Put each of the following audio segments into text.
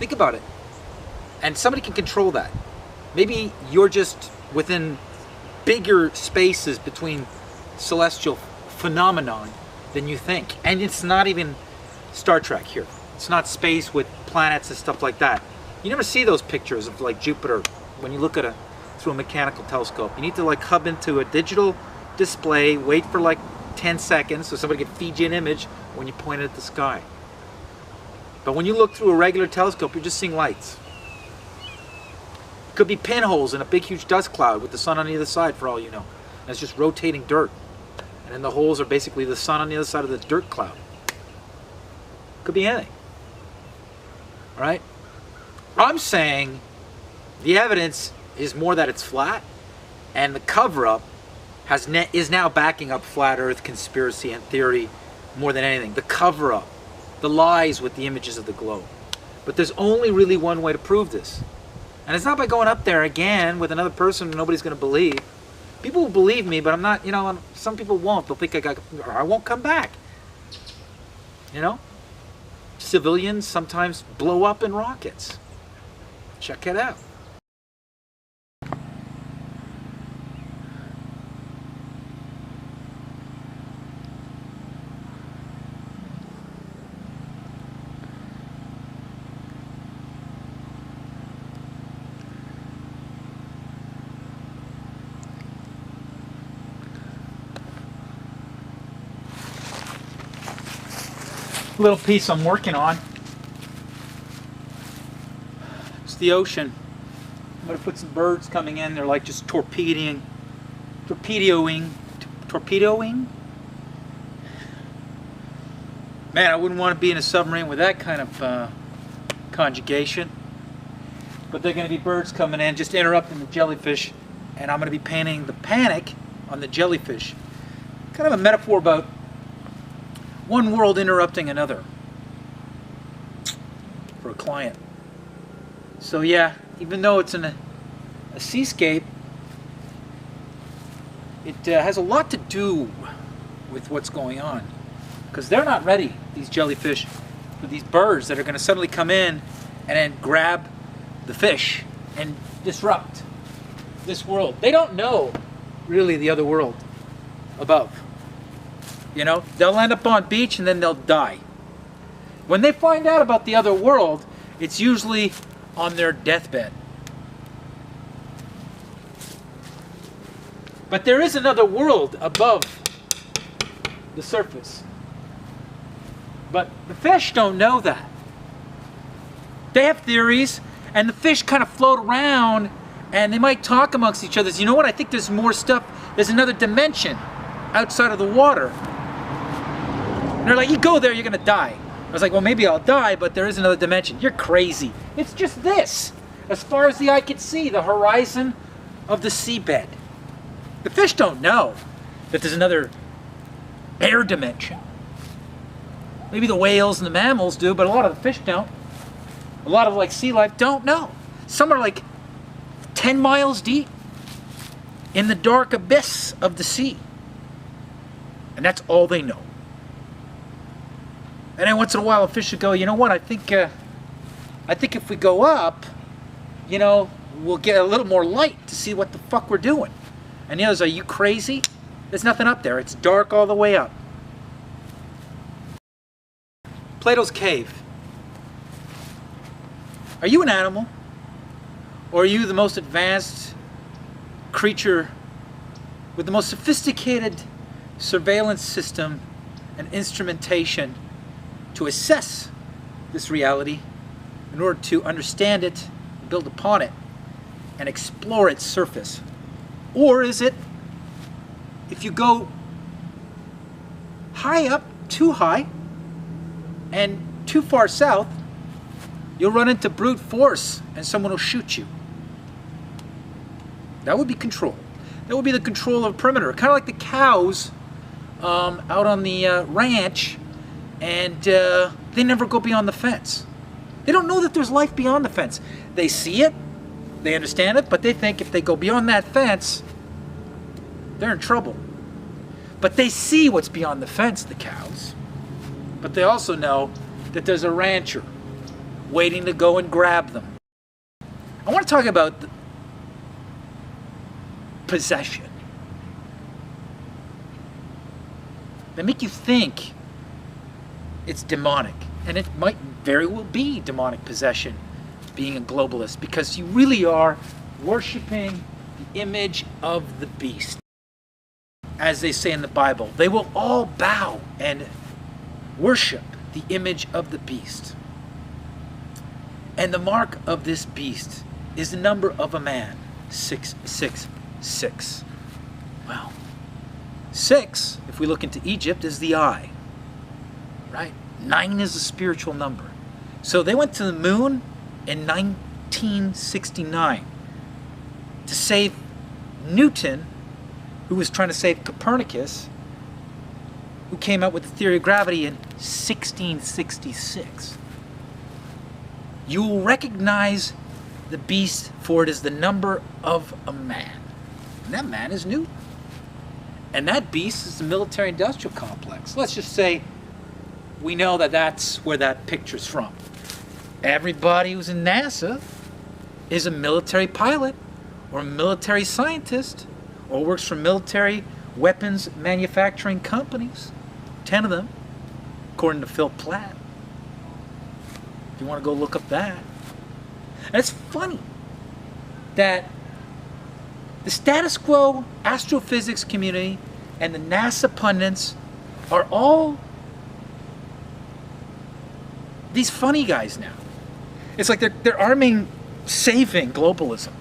Think about it. And somebody can control that. Maybe you're just within bigger spaces between celestial phenomenon than you think. And it's not even Star Trek here. It's not space with planets and stuff like that. You never see those pictures of like Jupiter when you look at through a mechanical telescope. You need to like hub into a digital display, wait for like 10 seconds so somebody can feed you an image when you point it at the sky. But when you look through a regular telescope, you're just seeing lights. It could be pinholes in a big huge dust cloud with the sun on either side for all you know. And it's just rotating dirt. And then the holes are basically the sun on the other side of the dirt cloud. Could be anything. All right? I'm saying the evidence is more that it's flat, and the cover-up is now backing up flat Earth conspiracy and theory more than anything. The cover-up, the lies with the images of the globe. But there's only really one way to prove this. And it's not by going up there again with another person who nobody's going to believe. People will believe me, but I'm not, you know, some people won't. They'll think I won't come back. You know? Civilians sometimes blow up in rockets. Check it out. Little piece I'm working on. It's the ocean. I'm going to put some birds coming in. They're like just torpedoing. Man, I wouldn't want to be in a submarine with that kind of conjugation. But they're going to be birds coming in, just interrupting the jellyfish. And I'm going to be painting the panic on the jellyfish. Kind of a metaphor about one world interrupting another for a client. So yeah, even though it's in a seascape, it has a lot to do with what's going on. Because they're not ready, these jellyfish, for these birds that are going to suddenly come in and then grab the fish and disrupt this world. They don't know really the other world above. You know, they'll end up on beach and then they'll die. When they find out about the other world, it's usually on their deathbed. But there is another world above the surface. But the fish don't know that. They have theories, and the fish kind of float around, and they might talk amongst each other. You know what? I think there's more stuff. There's another dimension outside of the water. And they're like, you go there, you're going to die. I was like, well, maybe I'll die, but there is another dimension. You're crazy. It's just this. As far as the eye can see, the horizon of the seabed. The fish don't know that there's another air dimension. Maybe the whales and the mammals do, but a lot of the fish don't. A lot of like sea life don't know. Some are like 10 miles deep in the dark abyss of the sea. And that's all they know. And then once in a while a fish will go, you know what, I think if we go up, you know, we'll get a little more light to see what the fuck we're doing. And the others, are you crazy? There's nothing up there. It's dark all the way up. Plato's cave. Are you an animal? Or are you the most advanced creature with the most sophisticated surveillance system and instrumentation to assess this reality in order to understand it, build upon it, and explore its surface? Or is it, if you go high up, too high, and too far south, you'll run into brute force and someone will shoot you? That would be control. That would be the control of perimeter. Kind of like the cows out on the ranch, and they never go beyond the fence. They don't know that there's life beyond the fence. They see it, they understand it, but they think if they go beyond that fence, they're in trouble. But they see what's beyond the fence, the cows. But they also know that there's a rancher waiting to go and grab them. I want to talk about possession. They make you think it's demonic, and it might very well be demonic possession, being a globalist, because you really are worshiping the image of the beast. As they say in the Bible, they will all bow and worship the image of the beast. And the mark of this beast is the number of a man, 666. Wow. 6, if we look into Egypt, is the eye. Right? 9 is a spiritual number. So they went to the moon in 1969 to save Newton, who was trying to save Copernicus, who came up with the theory of gravity in 1666. You will recognize the beast, for it is the number of a man. And that man is Newton. And that beast is the military-industrial complex. Let's just say we know that that's where that picture's from. Everybody who's in NASA is a military pilot or a military scientist or works for military weapons manufacturing companies. 10 of them, according to Phil Platt. If you want to go look up that. And it's funny that the status quo astrophysics community and the NASA pundits are all these funny guys now. It's like they're arming, saving globalism.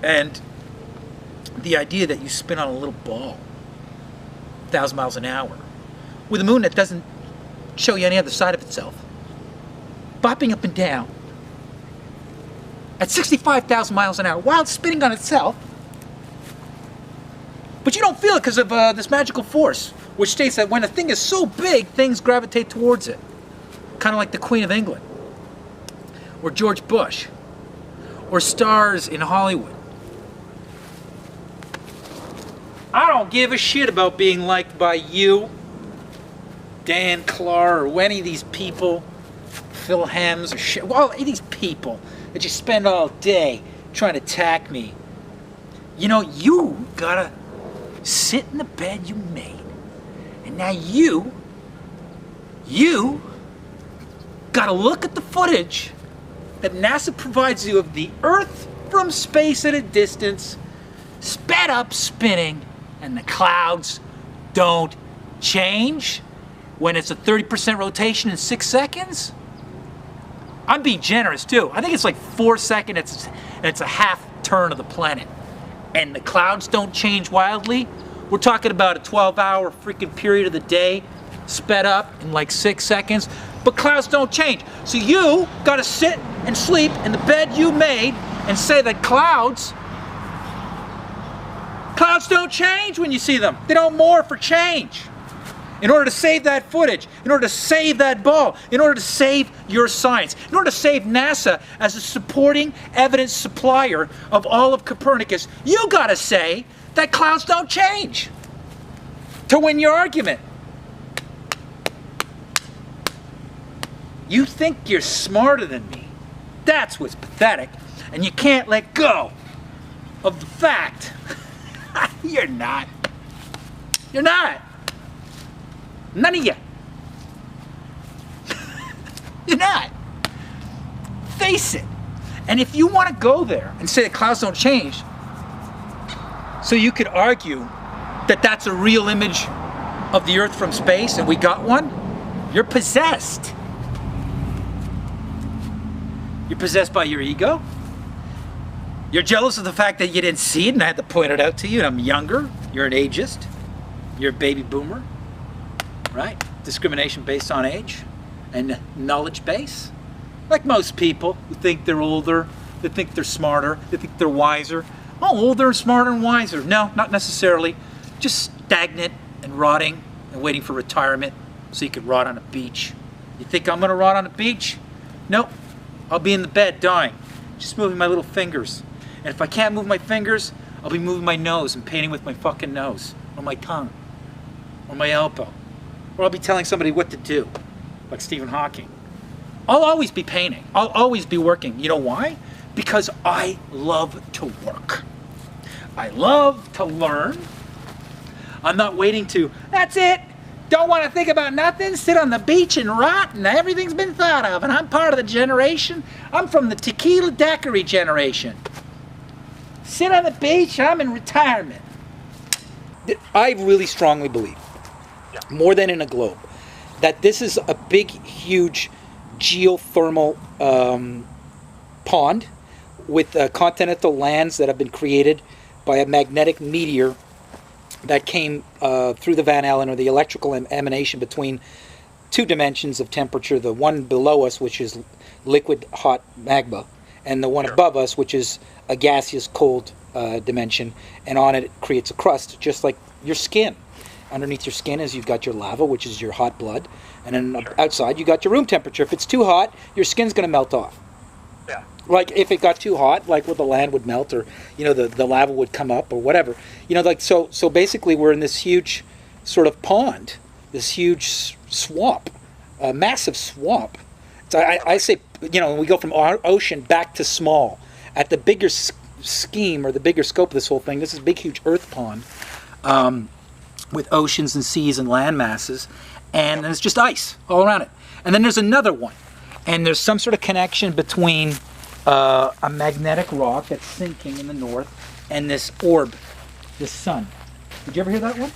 And the idea that you spin on a little ball, 1,000 miles an hour, with a moon that doesn't show you any other side of itself, bopping up and down at 65,000 miles an hour while it's spinning on itself. But you don't feel it because of this magical force, which states that when a thing is so big, things gravitate towards it. Kind of like the Queen of England, or George Bush, or stars in Hollywood. I don't give a shit about being liked by you, Dan Clark, or any of these people, Phil Hems, or shit. Well, these people that you spend all day trying to attack me. You know, you gotta sit in the bed you made. And now you gotta look at the footage that NASA provides you of the Earth from space at a distance, sped up spinning, and the clouds don't change when it's a 30% rotation in 6 seconds. I'm being generous too. I think it's like 4 seconds, and it's a half turn of the planet. And the clouds don't change wildly. We're talking about a 12-hour freaking period of the day, sped up in like 6 seconds, but clouds don't change. So you gotta sit and sleep in the bed you made and say that clouds don't change when you see them. They don't morph or change. In order to save that footage, in order to save that ball, in order to save your science, in order to save NASA as a supporting evidence supplier of all of Copernicus, you gotta say that clouds don't change to win your argument. You think you're smarter than me. That's what's pathetic. And you can't let go of the fact you're not. You're not. None of you. You're not. Face it. And if you want to go there and say that clouds don't change, so you could argue that that's a real image of the Earth from space and we got one, you're possessed. You're possessed by your ego. You're jealous of the fact that you didn't see it and I had to point it out to you and I'm younger. You're an ageist. You're a baby boomer. Right? Discrimination based on age and knowledge base. Like most people who think they're older, they think they're smarter, they think they're wiser. Oh, older, smarter, and wiser. No, not necessarily. Just stagnant and rotting and waiting for retirement so you could rot on a beach. You think I'm gonna rot on a beach? Nope. I'll be in the bed dying, just moving my little fingers. And if I can't move my fingers, I'll be moving my nose and painting with my fucking nose, or my tongue, or my elbow. Or I'll be telling somebody what to do, like Stephen Hawking. I'll always be painting. I'll always be working. You know why? Because I love to work. I love to learn. I'm not waiting to, that's it. Don't want to think about nothing, sit on the beach and rot, and everything's been thought of, and I'm part of the generation. I'm from the tequila daiquiri generation. Sit on the beach, I'm in retirement. I really strongly believe, more than in a globe, that this is a big, huge geothermal pond with continental lands that have been created by a magnetic meteor that came through the Van Allen, or the electrical emanation between two dimensions of temperature, the one below us, which is liquid hot magma, and the one above us, which is a gaseous cold dimension, and on it creates a crust, just like your skin. Underneath your skin is you've got your lava, which is your hot blood, and then outside you got your room temperature. If it's too hot, your skin's going to melt off. Yeah. Like if it got too hot, like the land would melt, or the lava would come up, or whatever. So basically we're in this huge sort of pond, this huge swamp, a massive swamp. So I say, we go from ocean back to small. At the bigger scheme, or the bigger scope of this whole thing, this is a big, huge earth pond with oceans and seas and land masses, and there's just ice all around it. And then there's another one, and there's some sort of connection between a magnetic rock that's sinking in the north and this orb, this sun. Did you ever hear that one?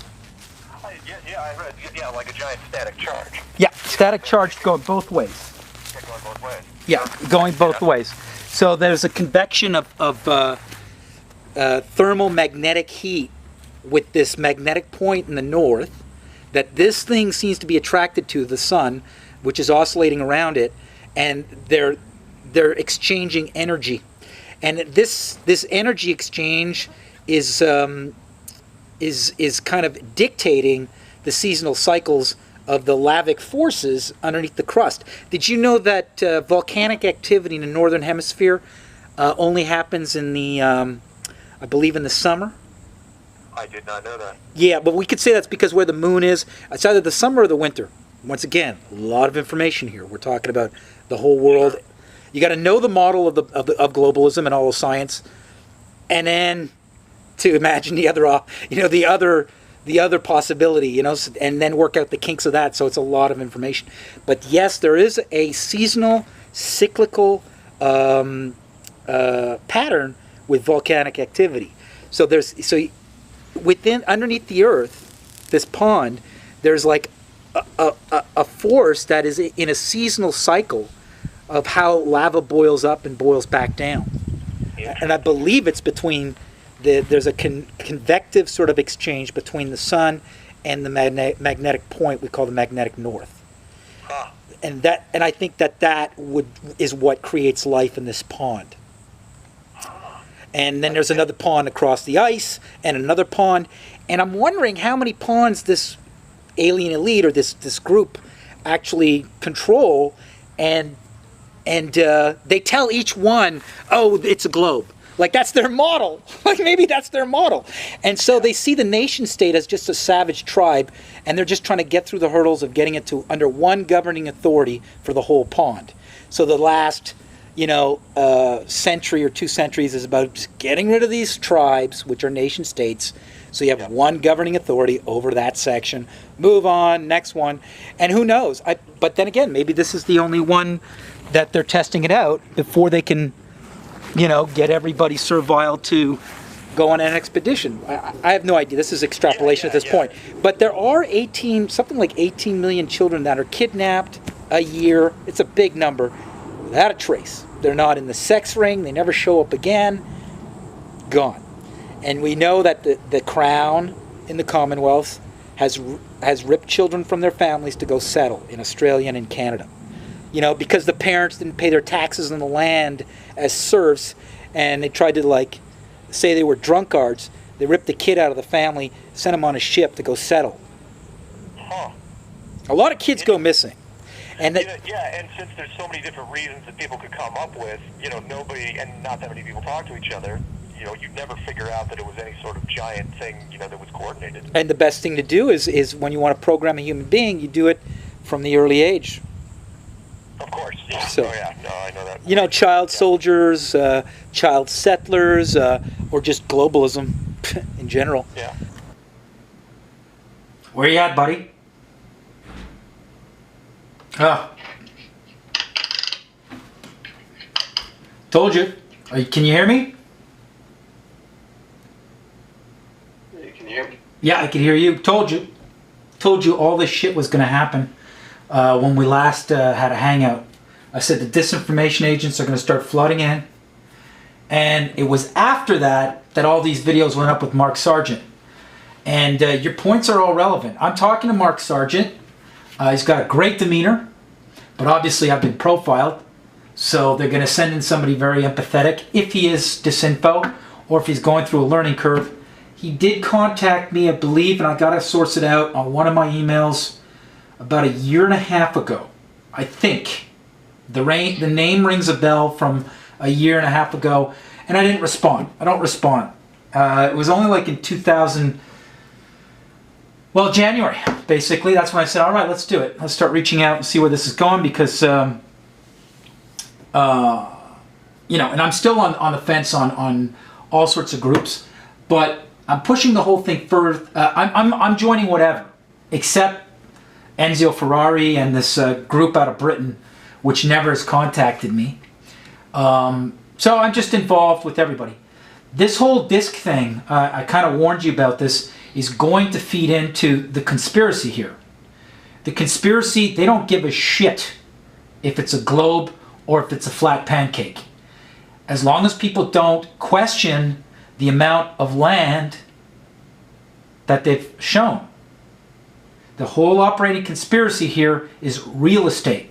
Yeah, I read. Yeah, like a giant static charge. Yeah, static charge going both ways. Yeah, going both ways. Yeah, going both ways. So there's a convection of thermal magnetic heat with this magnetic point in the north that this thing seems to be attracted to, the sun, which is oscillating around it, and they're exchanging energy, and this energy exchange is kind of dictating the seasonal cycles of the lavic forces underneath the crust. Did you know that volcanic activity in the northern hemisphere only happens in the, I believe, in the summer? I did not know that. Yeah, but we could say that's because where the moon is, it's either the summer or the winter. Once again, a lot of information here. We're talking about the whole world. You got to know the model of globalism and all of science, and then to imagine the other possibility, and then work out the kinks of that. So it's a lot of information. But yes, there is a seasonal, cyclical pattern with volcanic activity. So underneath the Earth, this pond, there's like a force that is in a seasonal cycle of how lava boils up and boils back down. Yeah. And I believe it's between there's a convective sort of exchange between the sun and the magnetic point we call the magnetic north. Huh. And I think that is what creates life in this pond. And then there's another pond across the ice, and another pond, and I'm wondering how many ponds this alien elite, or this group, actually control, and they tell each one, oh, it's a globe. Like that's their model. Like maybe that's their model. And so they see the nation state as just a savage tribe, and they're just trying to get through the hurdles of getting it to under one governing authority for the whole pond. So the last, century or 2 centuries is about getting rid of these tribes, which are nation states. So you have one governing authority over that section. Move on, next one. And who knows? But then again, maybe this is the only one that they're testing it out before they can, get everybody servile to go on an expedition. I have no idea. This is extrapolation at this point. But there are something like 18 million children that are kidnapped a year. It's a big number. Without a trace. They're not in the sex ring. They never show up again. Gone. And we know that the Crown in the Commonwealth has ripped children from their families to go settle in Australia and in Canada. Because the parents didn't pay their taxes on the land as serfs, and they tried to say they were drunkards. They ripped the kid out of the family, sent him on a ship to go settle. Huh. A lot of kids go missing. And and since there's so many different reasons that people could come up with, nobody, and not that many people talk to each other, you'd never figure out that it was any sort of giant thing, that was coordinated. And the best thing to do is when you want to program a human being, you do it from the early age. Of course. Yeah. So, oh yeah. No, I know that. you know, child soldiers, child settlers, or just globalism in general. Yeah. Where you at, buddy? Oh. Told you. Can you hear me? Can you hear me? Yeah, I can hear you. Told you. Told you all this shit was going to happen when we last had a hangout. I said the disinformation agents are going to start flooding in. And it was after that that all these videos went up with Mark Sargent. And your points are all relevant. I'm talking to Mark Sargent. He's got a great demeanor, but obviously I've been profiled. So they're going to send in somebody very empathetic if he is disinfo or if he's going through a learning curve. He did contact me, I believe, and I got to source it out on one of my emails about a year and a half ago. I think. The name rings a bell from a year and a half ago, and I didn't respond. I don't respond. It was only like in 2000... Well, January, basically. That's when I said, all right, let's do it. Let's start reaching out and see where this is going because, you know, and I'm still on the fence on all sorts of groups, but I'm pushing the whole thing further. I'm joining whatever, except Enzio Ferrari and this group out of Britain, which never has contacted me. So I'm just involved with everybody. This whole disc thing, I kind of warned you about this, is going to feed into the conspiracy here. The conspiracy, they don't give a shit if it's a globe or if it's a flat pancake. As long as people don't question the amount of land that they've shown. The whole operating conspiracy here is real estate.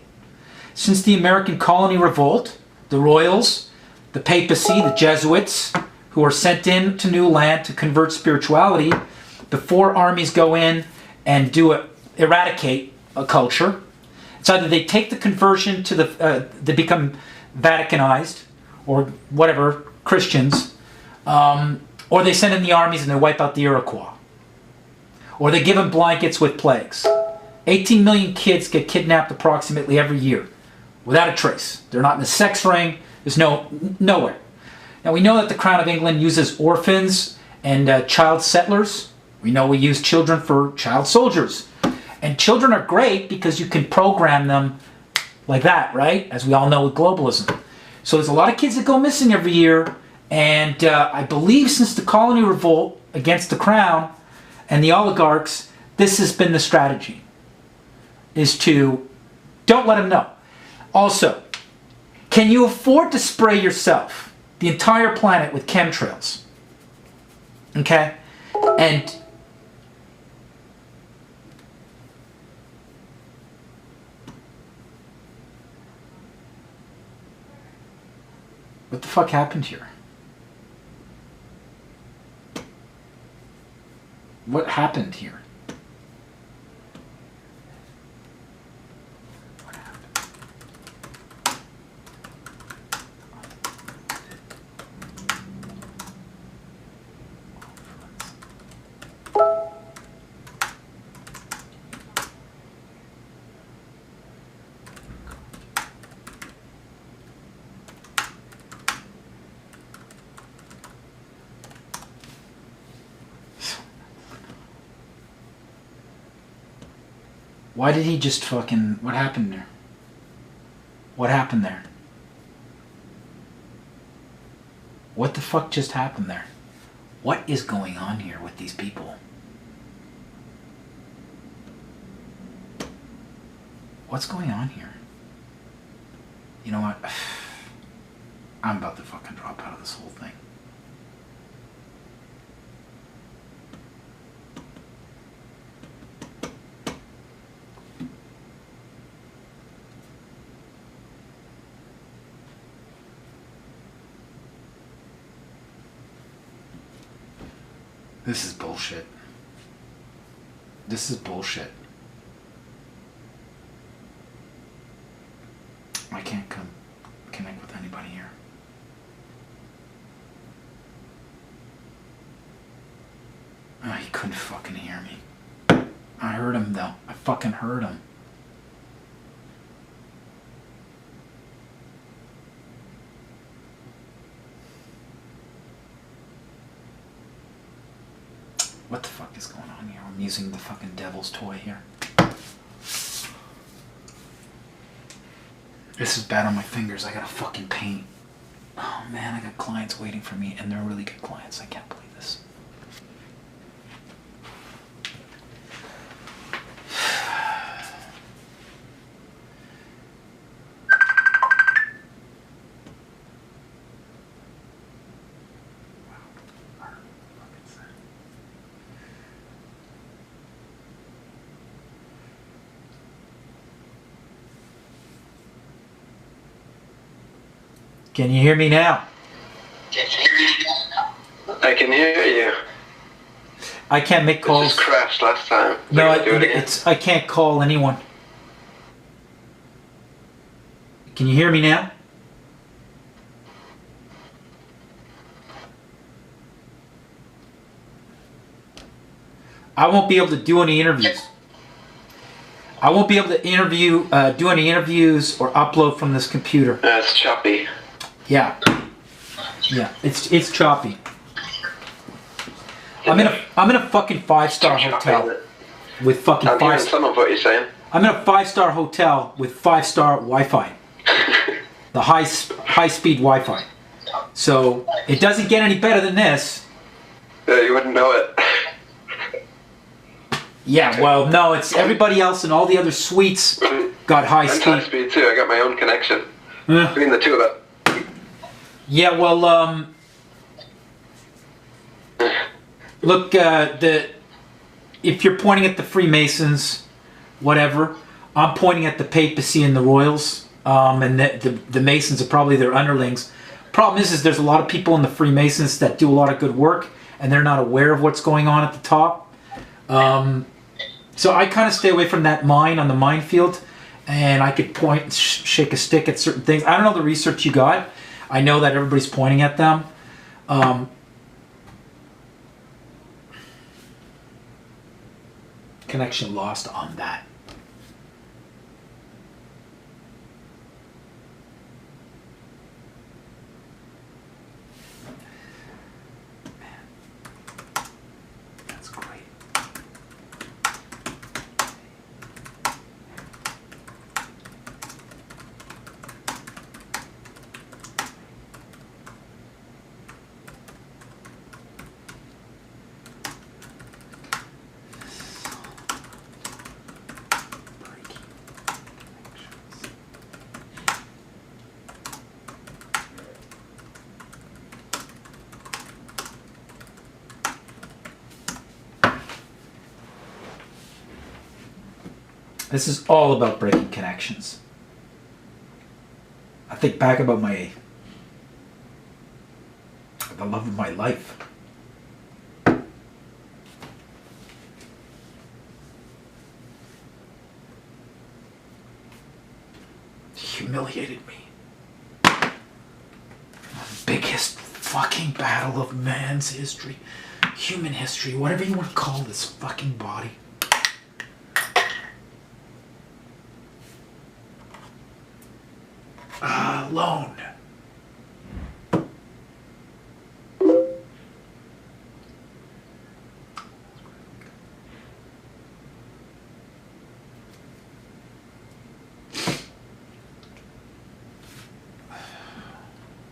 Since the American Colony Revolt, the royals, the papacy, the Jesuits, who are sent in to new land to convert spirituality, before armies go in and eradicate a culture, it's either they take the conversion to they become Vaticanized, or whatever, Christians, or they send in the armies and they wipe out the Iroquois. Or they give them blankets with plagues. 18 million kids get kidnapped approximately every year, without a trace. They're not in a sex ring, there's nowhere. Now we know that the Crown of England uses orphans and child settlers. We know we use children for child soldiers. And children are great because you can program them like that, right? As we all know with globalism. So there's a lot of kids that go missing every year. And I believe since the colony revolt against the crown and the oligarchs, this has been the strategy. Is to, don't let them know. Also, can you afford to spray yourself, the entire planet, with chemtrails? Okay? And what the fuck happened here? What happened here? Why did he just fucking... What happened there? What happened there? What the fuck just happened there? What is going on here with these people? What's going on here? You know what? I'm about to fucking drop out of this whole thing. This is bullshit. This is bullshit. I can't connect with anybody here. Oh, he couldn't fucking hear me. I heard him though. I fucking heard him. What the fuck is going on here? I'm using the fucking devil's toy here. This is bad on my fingers. I gotta fucking paint. Oh man, I got clients waiting for me, and they're really good clients. I can't believe this. Can you hear me now? I can hear you. I can't make calls. It just crashed last time. No, I I can't call anyone. Can you hear me now? I won't be able to do any interviews. I won't be able to do any interviews or upload from this computer. It's choppy. Yeah, it's choppy. I'm in a fucking 5-star hotel with fucking I'm hearing some of what you're saying. I'm in a 5-star hotel with 5-star Wi-Fi, the high speed Wi-Fi. So it doesn't get any better than this. Yeah, you wouldn't know it. Yeah, well, no, it's everybody else and all the other suites got high speed. High speed too. I got my own connection between the two of it. Yeah, well, look, if you're pointing at the Freemasons, whatever, I'm pointing at the papacy and the royals, and the Masons are probably their underlings. Problem is there's a lot of people in the Freemasons that do a lot of good work, and they're not aware of what's going on at the top. So I kind of stay away from that mine on the minefield, and I could point, shake a stick at certain things. I don't know the research you got. I know that everybody's pointing at them. Connection lost on that. That's great. This is all about breaking connections. I think back about the love of my life. Humiliated me. Biggest fucking battle of man's history, human history, whatever you want to call this fucking body. Alone.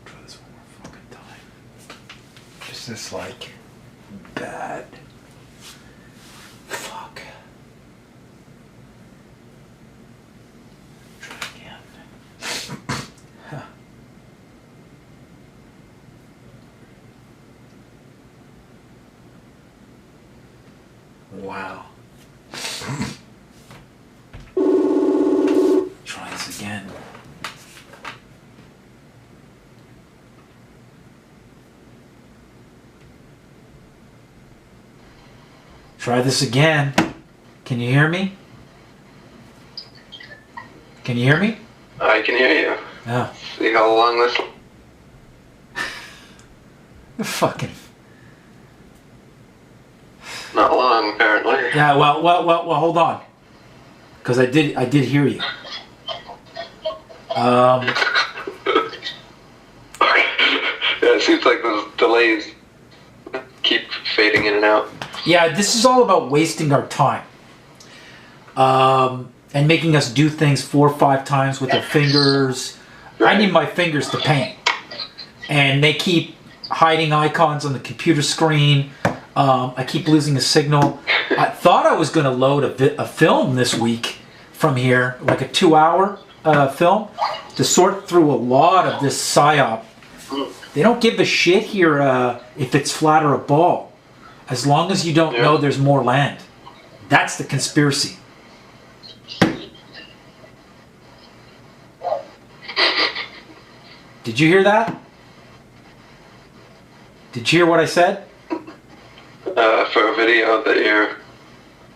Try this one more fucking time. Just this like bad. Fuck. Try again. Huh. Wow. Try this again. Try this again. Can you hear me? Can you hear me? I can hear you. Oh. See how long this... Fucking. Not long, apparently. Yeah, well, hold on. Because I did hear you. Yeah, it seems like those delays keep fading in and out. Yeah, this is all about wasting our time. And making us do things 4 or 5 times with our fingers. I need my fingers to paint. And they keep hiding icons on the computer screen. I keep losing a signal. I thought I was going to load a film this week from here, like a 2-hour film, to sort through a lot of this psyop. They don't give a shit here if it's flat or a ball, as long as you don't know there's more land. That's the conspiracy. Did you hear that? Did you hear what I said? For a video that you're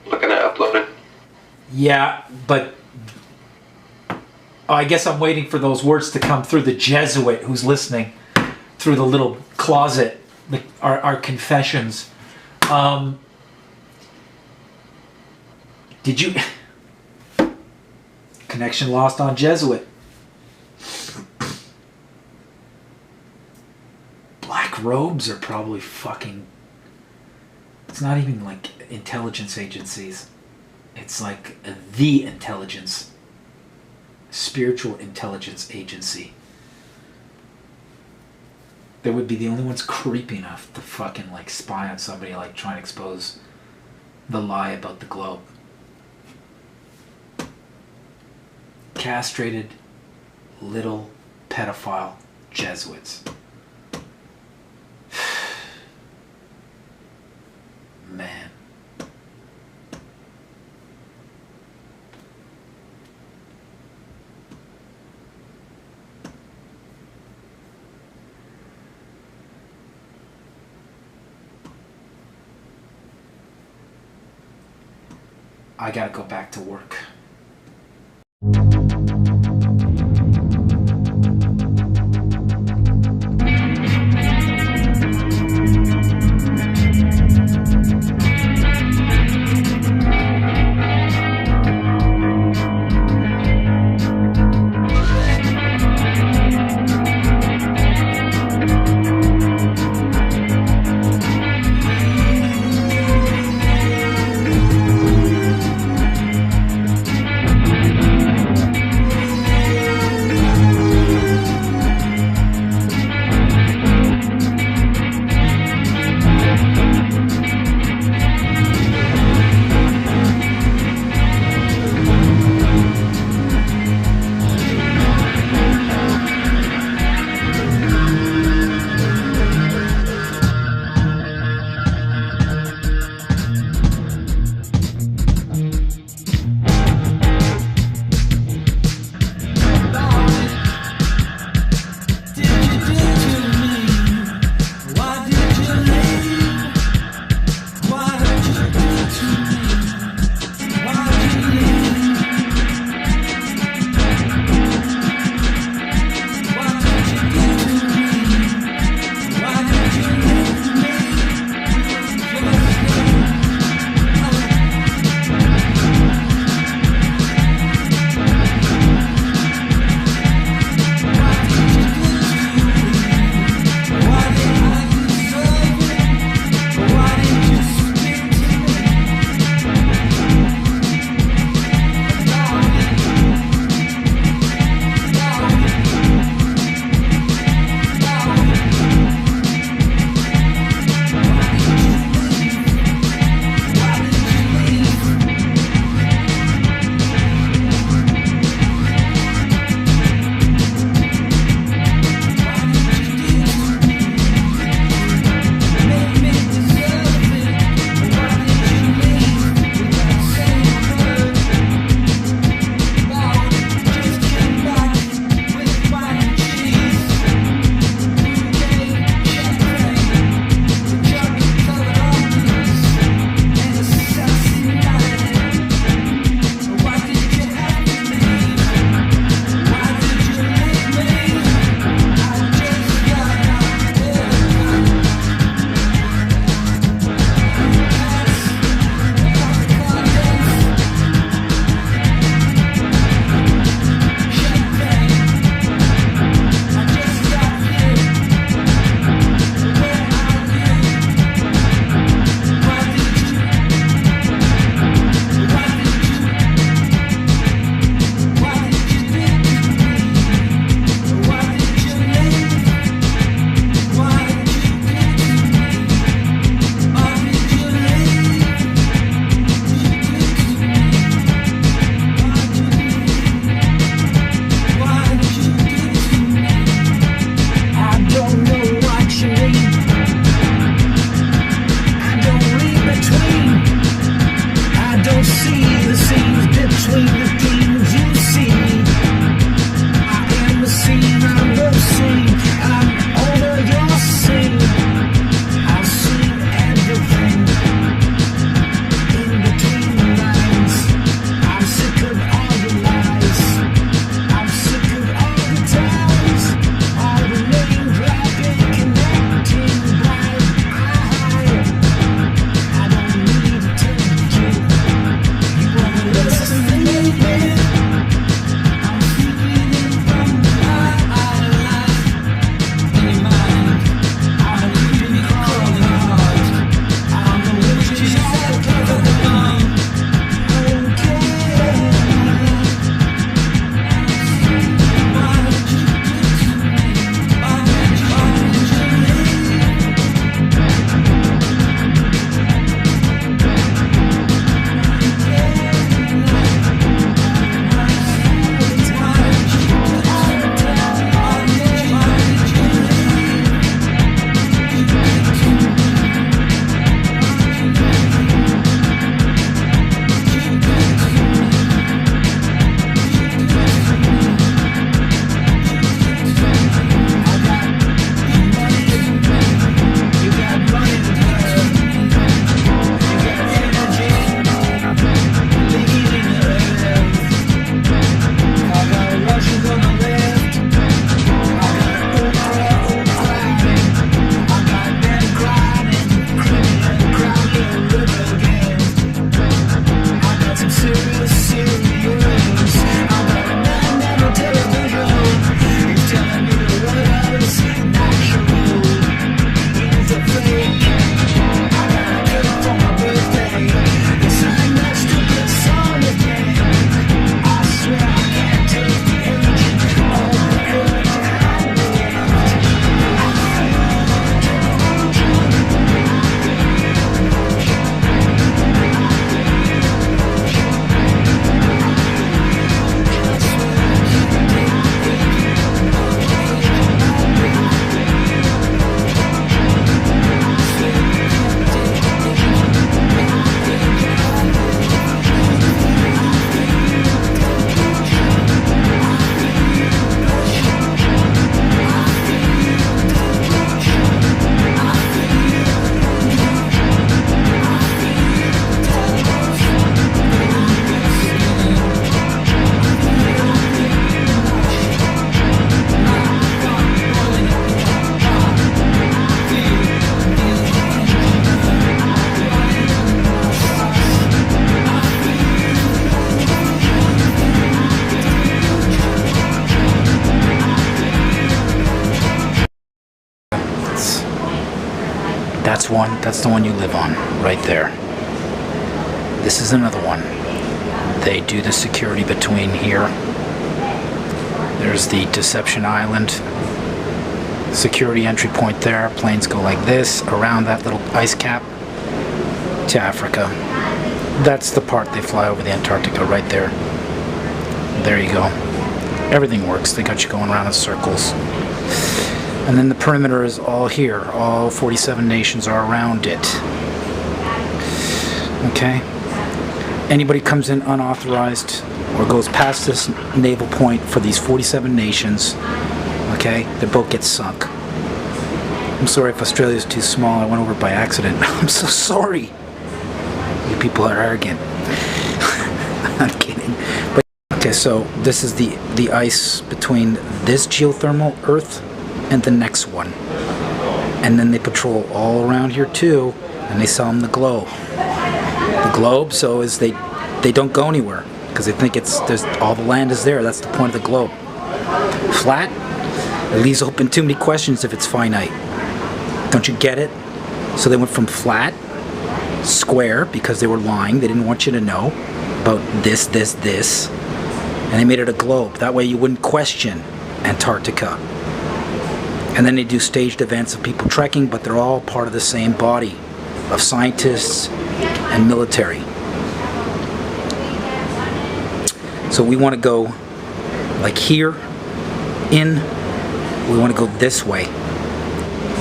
looking at uploading. Yeah, but I guess I'm waiting for those words to come through the Jesuit who's listening through the little closet, our confessions. Did you... Connection lost on Jesuit. Black robes are probably fucking... It's not even like intelligence agencies. It's like the intelligence, spiritual intelligence agency. They would be the only ones creepy enough to fucking like spy on somebody, like try and expose the lie about the globe. Castrated little pedophile Jesuits. Man. I gotta go back to work. That's one. That's the one you live on, right there. This is another one. They do the security between here. There's the Deception Island security entry point there. Planes go like this around that little ice cap to Africa. That's the part they fly over the Antarctica right there. There you go. Everything works. They got you going around in circles. And then the perimeter is all here. All 47 nations are around it. Okay? Anybody comes in unauthorized or goes past this naval point for these 47 nations, okay, the boat gets sunk. I'm sorry if Australia's too small. I went over by accident. I'm so sorry. You people are arrogant. I'm kidding. But okay, so this is the ice between this geothermal Earth and the next one. And then they patrol all around here too, and they sell them the globe. The globe, so is they don't go anywhere because they think there's all the land is there. That's the point of the globe. Flat, it leaves open too many questions if it's finite. Don't you get it? So they went from flat, square, because they were lying. They didn't want you to know about this, and they made it a globe. That way you wouldn't question Antarctica. And then they do staged events of people trekking, but they're all part of the same body of scientists and military. So we want to go like here, we want to go this way.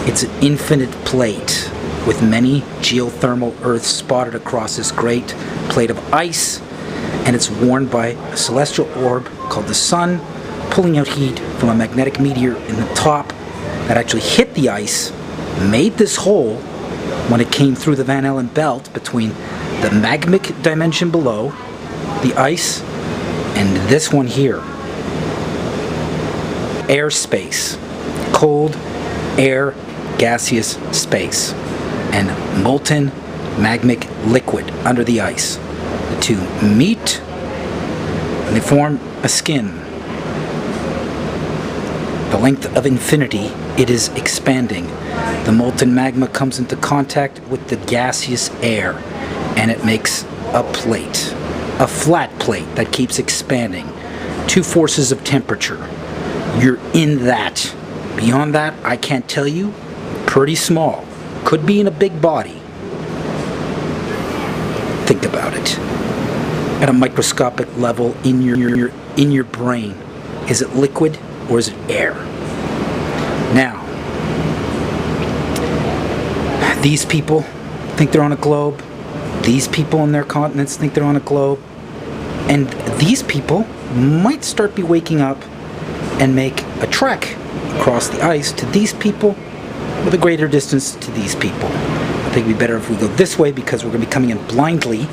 It's an infinite plate with many geothermal Earths spotted across this great plate of ice, and it's warmed by a celestial orb called the Sun, pulling out heat from a magnetic meteor in the top that actually hit the ice, made this hole when it came through the Van Allen belt between the magmic dimension below, the ice, and this one here. Airspace, cold air, gaseous space, and molten magmic liquid under the ice. The two meet and they form a skin. The length of infinity, it is expanding. The molten magma comes into contact with the gaseous air, and it makes a plate, a flat plate that keeps expanding. Two forces of temperature. You're in that. Beyond that, I can't tell you. Pretty small. Could be in a big body. Think about it. At a microscopic level in your brain. Is it liquid or is it air? Now, these people think they're on a globe. These people on their continents think they're on a globe. And these people might start be waking up and make a trek across the ice to these people with a greater distance to these people. I think it'd be better if we go this way because we're going to be coming in blindly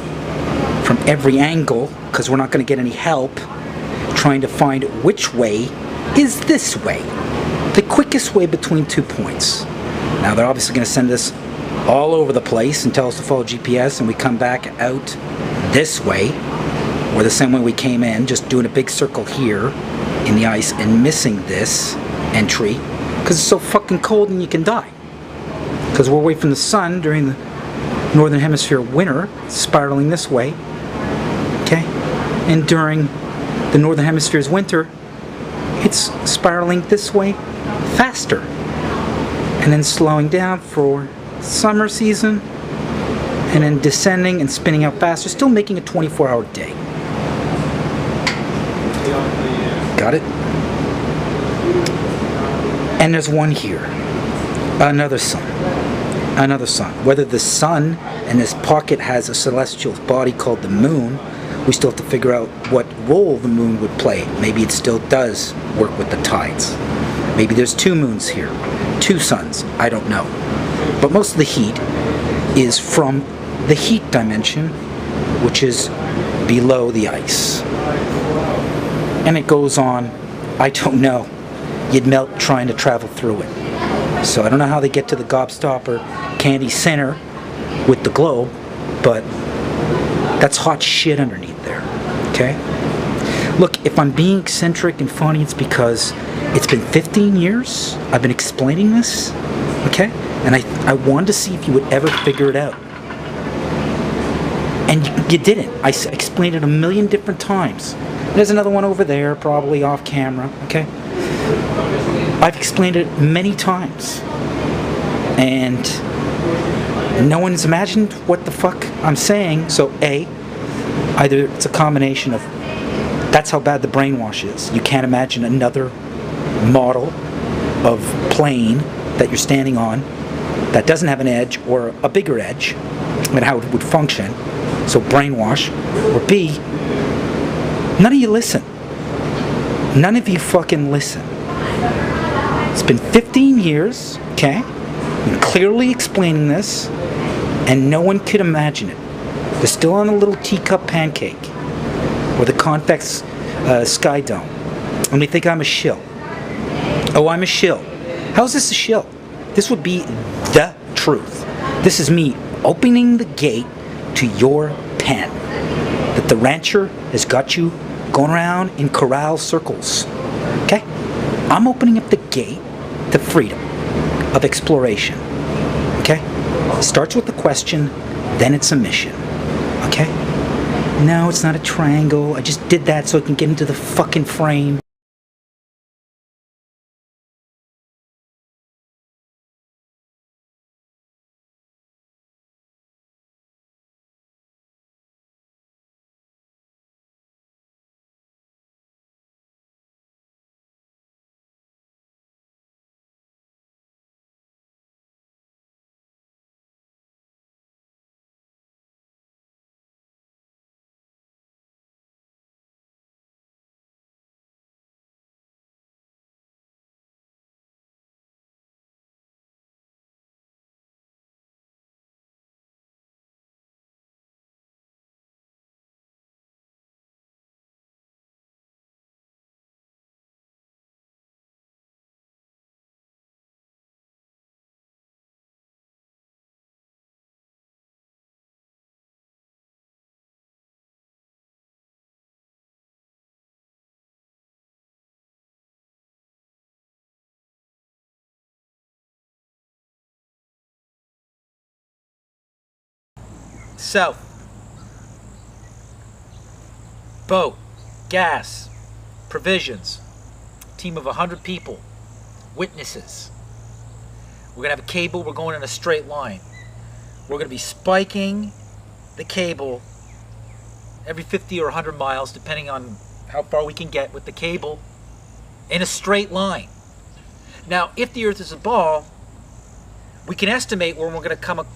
from every angle because we're not going to get any help trying to find which way is this way. The quickest way between 2 points. Now they're obviously going to send us all over the place and tell us to follow GPS, and we come back out this way or the same way we came in, just doing a big circle here in the ice and missing this entry because it's so fucking cold and you can die. Because we're away from the sun during the northern hemisphere winter, spiraling this way, okay? And during the northern hemisphere's winter, it's spiraling this way faster. And then slowing down for summer season, and then descending and spinning out faster, still making a 24-hour day. Got it? And there's one here. Another sun. Another sun. Whether the sun in this pocket has a celestial body called the moon, we still have to figure out what role the moon would play. Maybe it still does work with the tides. Maybe there's two moons here. Two suns. I don't know. But most of the heat is from the heat dimension, which is below the ice. And it goes on, I don't know. You'd melt trying to travel through it. So I don't know how they get to the Gobstopper Candy Center with the globe, but that's hot shit underneath there, okay? Look, if I'm being eccentric and funny, it's because it's been 15 years I've been explaining this, okay? And I wanted to see if you would ever figure it out. And you didn't. I explained it a million different times. There's another one over there, probably off camera, okay? I've explained it many times. And no one's imagined what the fuck I'm saying. So A, either it's a combination of, that's how bad the brainwash is. You can't imagine another model of plane that you're standing on that doesn't have an edge or a bigger edge, and how it would function. So brainwash. Or B, none of you listen. None of you fucking listen. It's been 15 years, okay? I'm clearly explaining this, and no one could imagine it. They're still on a little teacup pancake or the convex sky dome, and they think I'm a shill. Oh, I'm a shill. How's this a shill? This would be the truth. This is me opening the gate to your pen. That the rancher has got you going around in corral circles. Okay? I'm opening up the gate to freedom of exploration. Okay? It starts with the question, then it's a mission. Okay? No, it's not a triangle. I just did that so I can get into the fucking frame. South. Boat, gas, provisions, team of 100 people, witnesses. We're gonna have a cable, we're going in a straight line. We're gonna be spiking the cable every 50 or 100 miles, depending on how far we can get with the cable, in a straight line. Now, if the Earth is a ball, we can estimate when we're gonna come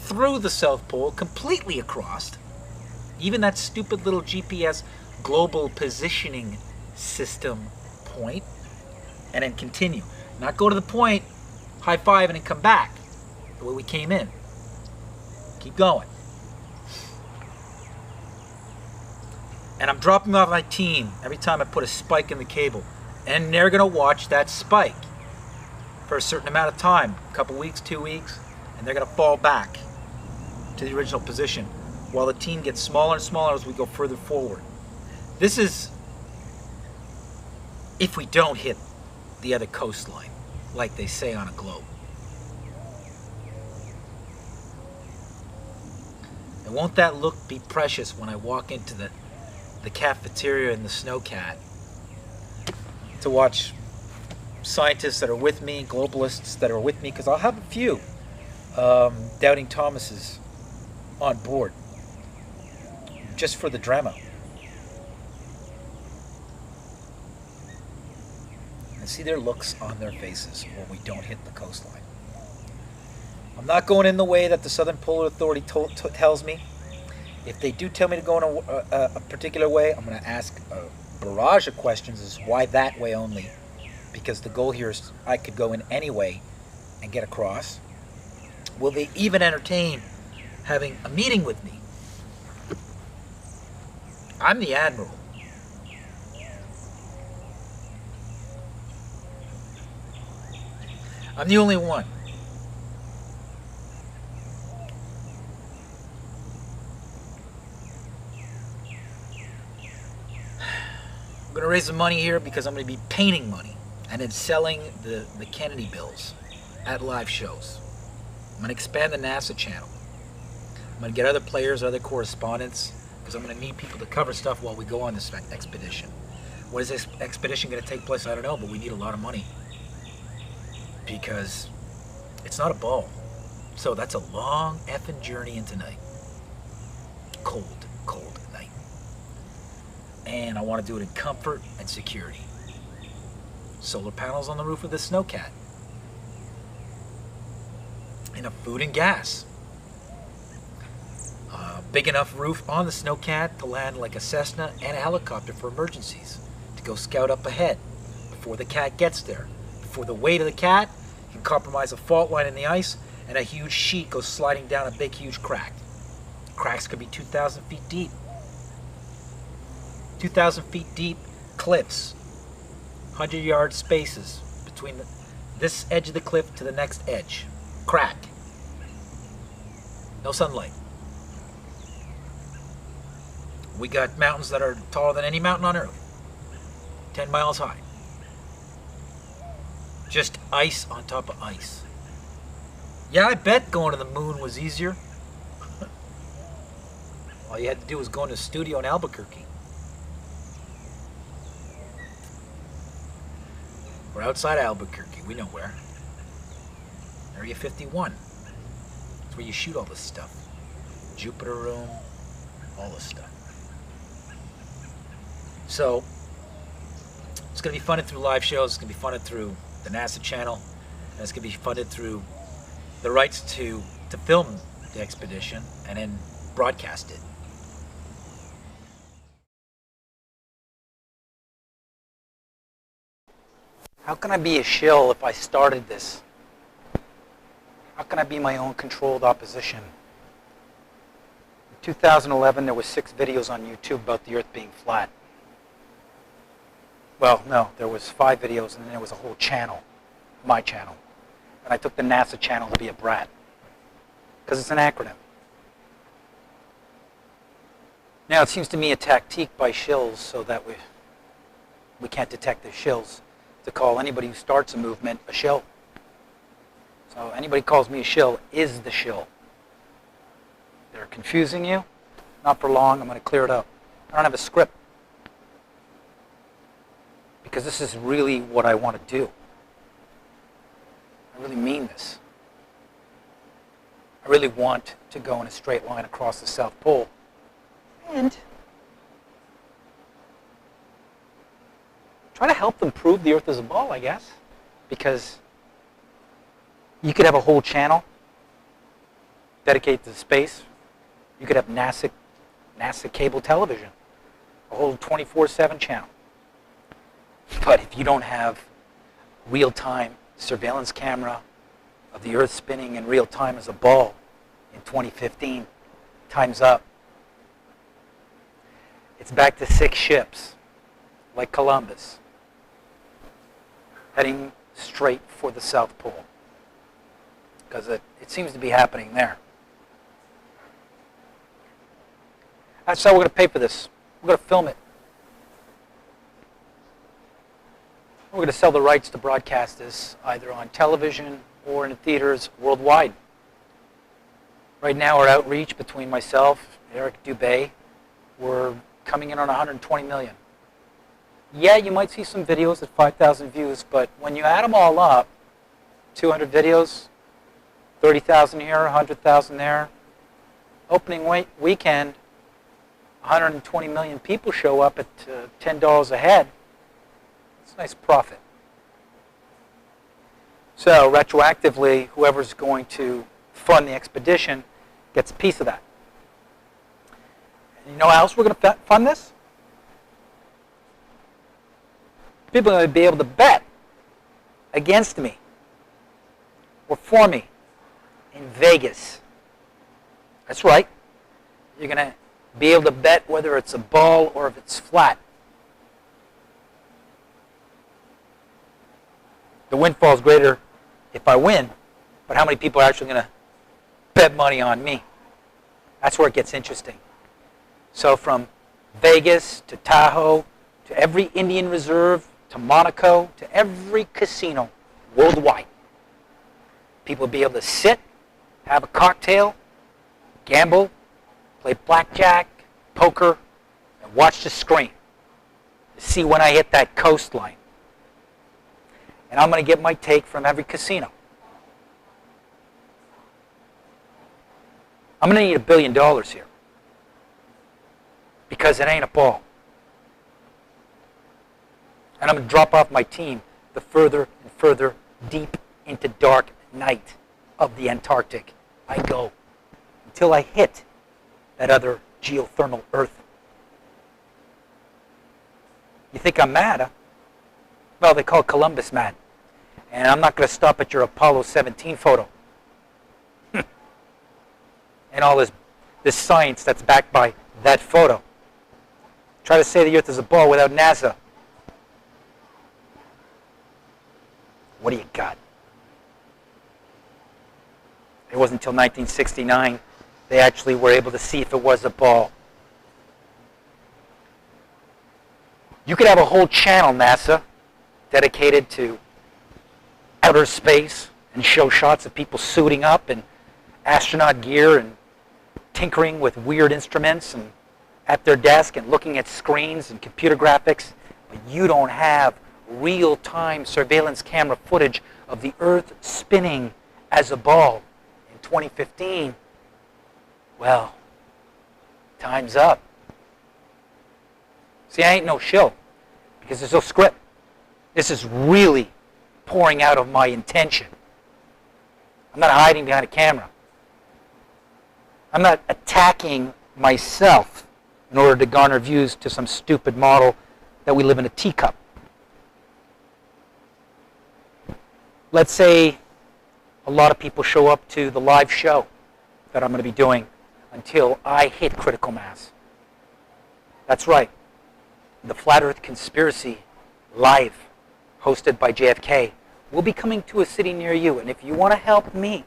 through the South Pole, completely across, even that stupid little GPS global positioning system point, and then continue. Not go to the point, high five, and then come back the way we came in. Keep going. And I'm dropping off my team every time I put a spike in the cable. And they're gonna watch that spike for a certain amount of time, a couple weeks, 2 weeks, and they're gonna fall back to the original position while the team gets smaller and smaller as we go further forward. This is if we don't hit the other coastline, like they say on a globe. And won't that look be precious when I walk into the cafeteria in the Snowcat to watch scientists that are with me, globalists that are with me, because I'll have a few doubting Thomases on board, just for the drama. And see their looks on their faces when we don't hit the coastline. I'm not going in the way that the Southern Polar Authority tells me. If they do tell me to go in a particular way, I'm going to ask a barrage of questions as why that way only, because the goal here is I could go in any way and get across. Will they even entertain having a meeting with me? I'm the admiral. I'm the only one. I'm going to raise some money here because I'm going to be painting money and then selling the Kennedy bills at live shows. I'm going to expand the NASA channel. I'm going to get other players, other correspondents, because I'm going to need people to cover stuff while we go on this expedition. What is this expedition going to take place? I don't know, but we need a lot of money. Because it's not a ball. So that's a long effing journey into night. Cold, cold night. And I want to do it in comfort and security. Solar panels on the roof of the snowcat. Enough food and gas. Big enough roof on the snowcat to land like a Cessna and a helicopter for emergencies. To go scout up ahead before the cat gets there. Before the weight of the cat can compromise a fault line in the ice and a huge sheet goes sliding down a big huge crack. Cracks could be 2,000 feet deep. 2,000 feet deep cliffs. 100-yard spaces between this edge of the cliff to the next edge. Crack. No sunlight. We got mountains that are taller than any mountain on Earth. 10 miles high. Just ice on top of ice. Yeah, I bet going to the moon was easier. All you had to do was go in the studio in Albuquerque. We're outside Albuquerque, we know where. Area 51. That's where you shoot all this stuff. Jupiter Room, all this stuff. So, it's going to be funded through live shows, it's going to be funded through the NASA channel, and it's going to be funded through the rights to film the expedition and then broadcast it. How can I be a shill if I started this? How can I be my own controlled opposition? In 2011, there were 6 videos on YouTube about the Earth being flat. Well, no, there was 5 videos, and then there was a whole channel, my channel. And I took the NASA channel to be a brat, because it's an acronym. Now, it seems to me a tactique by shills so that we can't detect the shills, to call anybody who starts a movement a shill. So anybody calls me a shill is the shill. They're confusing you. Not for long. I'm going to clear it up. I don't have a script. Because this is really what I want to do. I really mean this. I really want to go in a straight line across the South Pole. And try to help them prove the Earth is a ball, I guess. Because you could have a whole channel dedicated to space. You could have NASA cable television, a whole 24/7 channel. But if you don't have real-time surveillance camera of the Earth spinning in real time as a ball in 2015, time's up. It's back to 6 ships, like Columbus, heading straight for the South Pole. Because it seems to be happening there. That's how we're going to pay for this. We're going to film it. We're going to sell the rights to broadcast this either on television or in the theaters worldwide. Right now, our outreach between myself, Eric Dubé, we're coming in on 120 million. Yeah, you might see some videos at 5,000 views, but when you add them all up, 200 videos, 30,000 here, 100,000 there. Opening weekend, 120 million people show up at $10 a head. It's a nice profit. So retroactively, whoever's going to fund the expedition gets a piece of that. And you know how else we're going to fund this? People are going to be able to bet against me or for me in Vegas. That's right. You're going to be able to bet whether it's a ball or if it's flat. The windfall is greater if I win, but how many people are actually going to bet money on me? That's where it gets interesting. So from Vegas to Tahoe to every Indian reserve to Monaco to every casino worldwide, people will be able to sit have a cocktail, gamble, play blackjack, poker, and watch the screen to see when I hit that coastline. And I'm going to get my take from every casino. I'm going to need $1 billion here because it ain't a ball. And I'm going to drop off my team the further and further deep into dark night of the Antarctic I go until I hit that other geothermal Earth. You think I'm mad, huh? Well, they call Columbus mad. And I'm not going to stop at your Apollo 17 photo. And all this science that's backed by that photo. Try to say the Earth is a ball without NASA. What do you got? It wasn't until 1969 they actually were able to see if it was a ball. You could have a whole channel, NASA, dedicated to outer space and show shots of people suiting up in astronaut gear and tinkering with weird instruments and at their desk and looking at screens and computer graphics. But you don't have real-time surveillance camera footage of the Earth spinning as a ball in 2015. Well, time's up. See, I ain't no shill because there's no script. This is really pouring out of my intention. I'm not hiding behind a camera. I'm not attacking myself in order to garner views to some stupid model that we live in a teacup. Let's say a lot of people show up to the live show that I'm going to be doing until I hit critical mass. That's right. The Flat Earth Conspiracy Live, hosted by JFK, will be coming to a city near you. And if you want to help me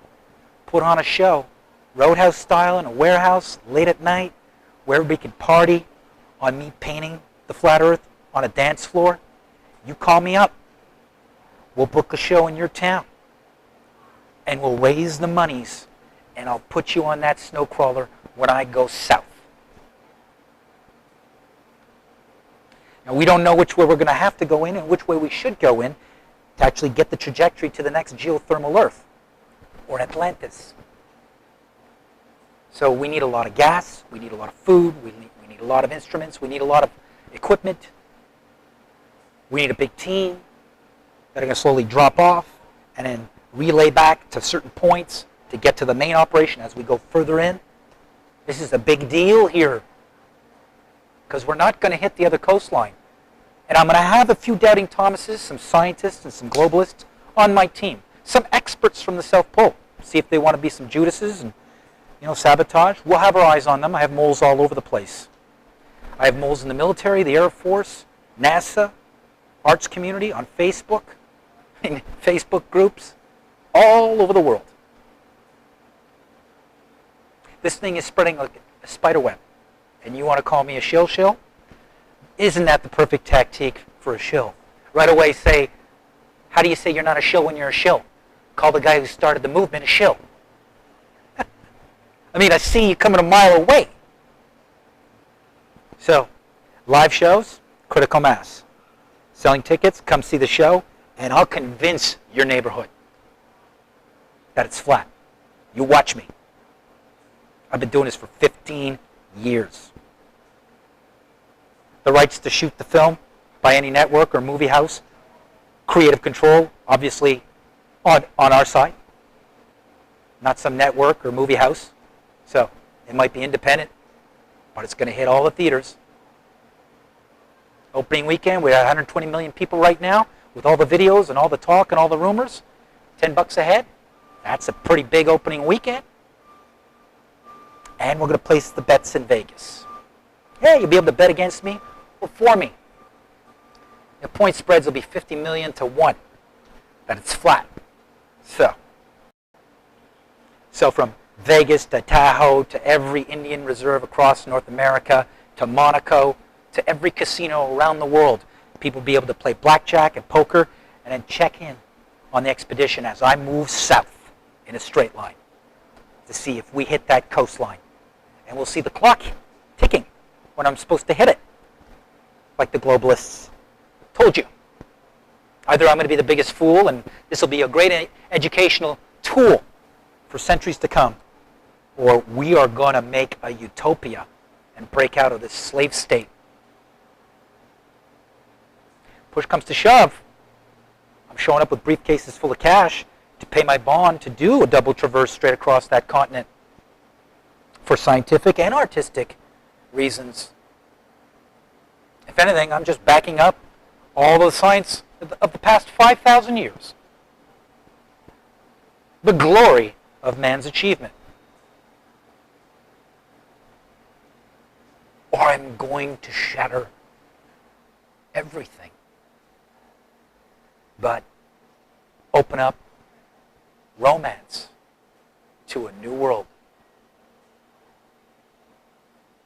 put on a show, Roadhouse style in a warehouse late at night, where everybody can party on me painting the flat Earth on a dance floor, you call me up. We'll book a show in your town. And we'll raise the monies. And I'll put you on that snow crawler when I go south. Now, we don't know which way we're going to have to go in and which way we should go in to actually get the trajectory to the next geothermal Earth or Atlantis. So we need a lot of gas, we need a lot of food, we need a lot of instruments, we need a lot of equipment. We need a big team that are going to slowly drop off and then relay back to certain points to get to the main operation as we go further in. This is a big deal here because we're not going to hit the other coastline. And I'm going to have a few doubting Thomases, some scientists and some globalists on my team. Some experts from the South Pole. See if they want to be some Judases and sabotage. We'll have our eyes on them. I have moles all over the place. I have moles in the military, the Air Force, NASA, arts community, on Facebook, in Facebook groups, all over the world. This thing is spreading like a spider web. And you want to call me a shill? Isn't that the perfect tactic for a shill? Right away say, how do you say you're not a shill when you're a shill? Call the guy who started the movement a shill. I mean, I see you coming a mile away. So, live shows, critical mass. Selling tickets, come see the show, and I'll convince your neighborhood that it's flat. You watch me. I've been doing this for 15 years. The rights to shoot the film by any network or movie house, creative control, obviously, on our side. Not some network or movie house. So it might be independent, but it's going to hit all the theaters. Opening weekend, we're at 120 million people right now with all the videos and all the talk and all the rumors. $10 a head. That's a pretty big opening weekend. And we're going to place the bets in Vegas. Hey, you'll be able to bet against me or for me. The point spreads will be 50 million to 1. That it's flat. So from Vegas to Tahoe to every Indian reserve across North America to Monaco to every casino around the world, people will be able to play blackjack and poker and then check in on the expedition as I move south in a straight line. to see if we hit that coastline. And we'll see the clock ticking when I'm supposed to hit it, like the globalists told you. Either I'm going to be the biggest fool, and this will be a great educational tool for centuries to come, or we are going to make a utopia and break out of this slave state. Push comes to shove. I'm showing up with briefcases full of cash to pay my bond to do a double traverse straight across that continent for scientific and artistic reasons. If anything, I'm just backing up all the science of the past 5,000 years. The glory of man's achievement. Or I'm going to shatter everything, but open up romance to a new world.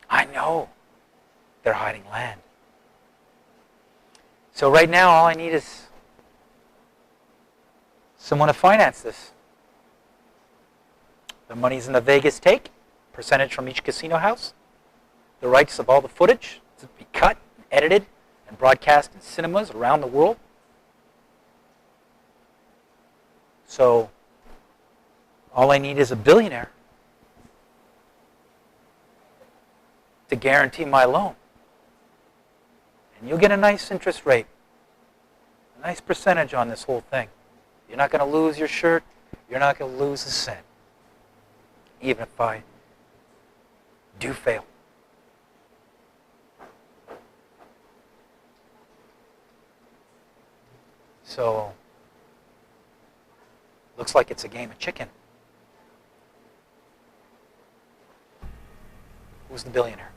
I know they're hiding land. So right now, all I need is someone to finance this. The money's in the Vegas take, percentage from each casino house, the rights of all the footage to be cut, and edited, and broadcast in cinemas around the world. So all I need is a billionaire to guarantee my loan. And you'll get a nice interest rate, a nice percentage on this whole thing. You're not going to lose your shirt. You're not going to lose a cent, even if I do fail. So, looks like it's a game of chicken. Who's the billionaire?